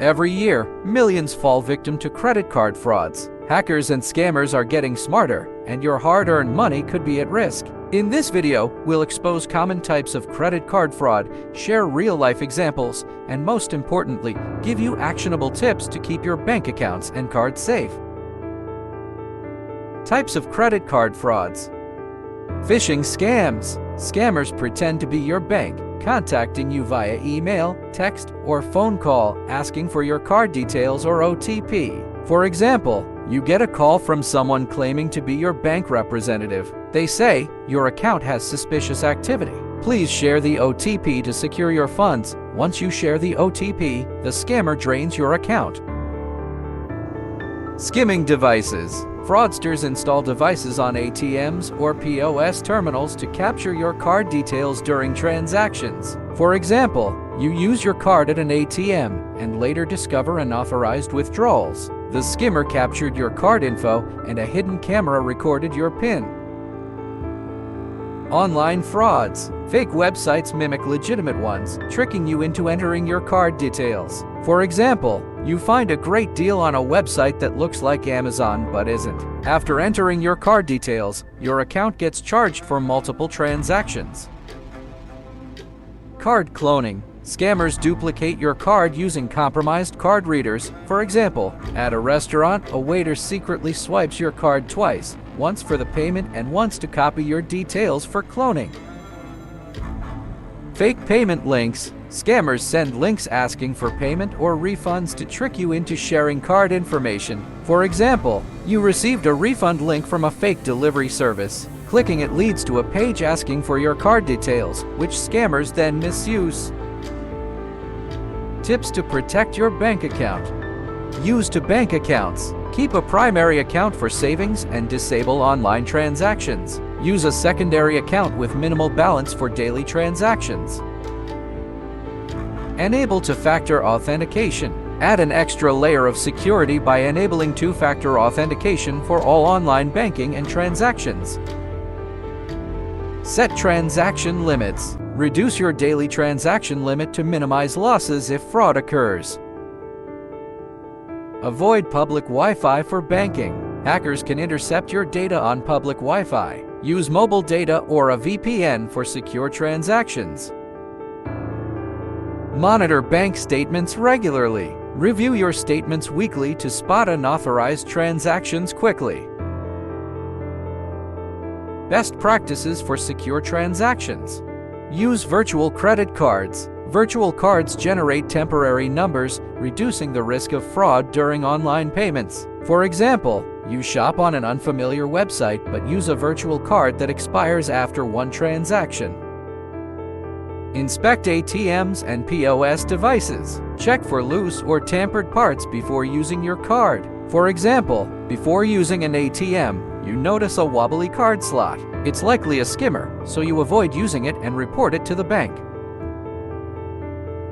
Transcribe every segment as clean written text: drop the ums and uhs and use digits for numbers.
Every year, millions fall victim to credit card frauds. Hackers and scammers are getting smarter, and your hard-earned money could be at risk. In this video, we'll expose common types of credit card fraud, share real-life examples, and most importantly, give you actionable tips to keep your bank accounts and cards safe. Types of credit card frauds. Phishing scams. Scammers pretend to be your bank, contacting you via email, text, or phone call, asking for your card details or OTP. For example, you get a call from someone claiming to be your bank representative. They say, your account has suspicious activity. Please share the OTP to secure your funds. Once you share the OTP, the scammer drains your account. Skimming devices. Fraudsters install devices on ATMs or POS terminals to capture your card details during transactions. For example, you use your card at an ATM and later discover unauthorized withdrawals. The skimmer captured your card info and a hidden camera recorded your PIN. Online frauds. Fake websites mimic legitimate ones, tricking you into entering your card details. For example, you find a great deal on a website that looks like Amazon but isn't. After entering your card details, your account gets charged for multiple transactions. Card cloning. Scammers duplicate your card using compromised card readers. For example, at a restaurant, a waiter secretly swipes your card twice, once for the payment and once to copy your details for cloning. Fake payment links. Scammers send links asking for payment or refunds to trick you into sharing card information. For example, you received a refund link from a fake delivery service. Clicking it leads to a page asking for your card details, which scammers then misuse. Tips to protect your bank account. Use two bank accounts. Keep a primary account for savings and disable online transactions. Use a secondary account with minimal balance for daily transactions. Enable two-factor authentication. Add an extra layer of security by enabling two-factor authentication for all online banking and transactions. Set transaction limits. Reduce your daily transaction limit to minimize losses if fraud occurs. Avoid public Wi-Fi for banking. Hackers can intercept your data on public Wi-Fi. Use mobile data or a VPN for secure transactions. Monitor bank statements regularly. Review your statements weekly to spot unauthorized transactions quickly. Best practices for secure transactions. Use virtual credit cards. Virtual cards generate temporary numbers, reducing the risk of fraud during online payments. For example, you shop on an unfamiliar website but use a virtual card that expires after one transaction. Inspect ATMs and POS devices. Check for loose or tampered parts before using your card. For example, before using an ATM, you notice a wobbly card slot. It's likely a skimmer, so you avoid using it and report it to the bank.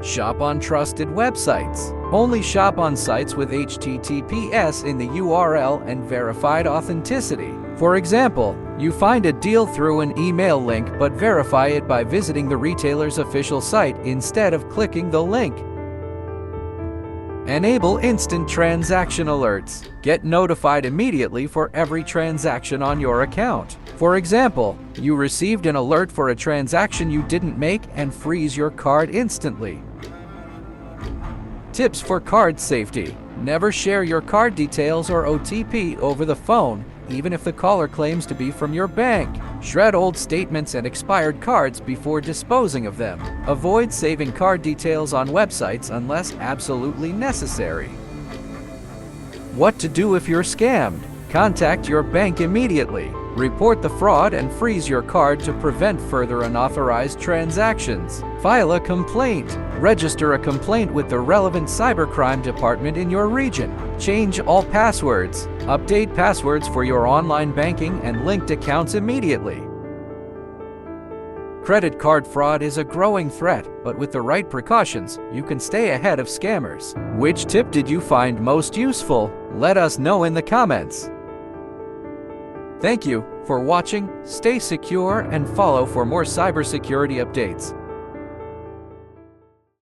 Shop on trusted websites. Only shop on sites with HTTPS in the URL and verified authenticity. For example, you find a deal through an email link but verify it by visiting the retailer's official site instead of clicking the link. Enable instant transaction alerts. Get notified immediately for every transaction on your account. For example, you received an alert for a transaction you didn't make and freeze your card instantly. Tips for card safety. Never share your card details or OTP over the phone, even if the caller claims to be from your bank. Shred old statements and expired cards before disposing of them. Avoid saving card details on websites unless absolutely necessary. What to do if you're scammed? Contact your bank immediately. Report the fraud and freeze your card to prevent further unauthorized transactions. File a complaint. Register a complaint with the relevant cybercrime department in your region. Change all passwords. Update passwords for your online banking and linked accounts immediately. Credit card fraud is a growing threat, but with the right precautions, you can stay ahead of scammers. Which tip did you find most useful? Let us know in the comments. Thank you for watching. Stay secure and follow for more cybersecurity updates.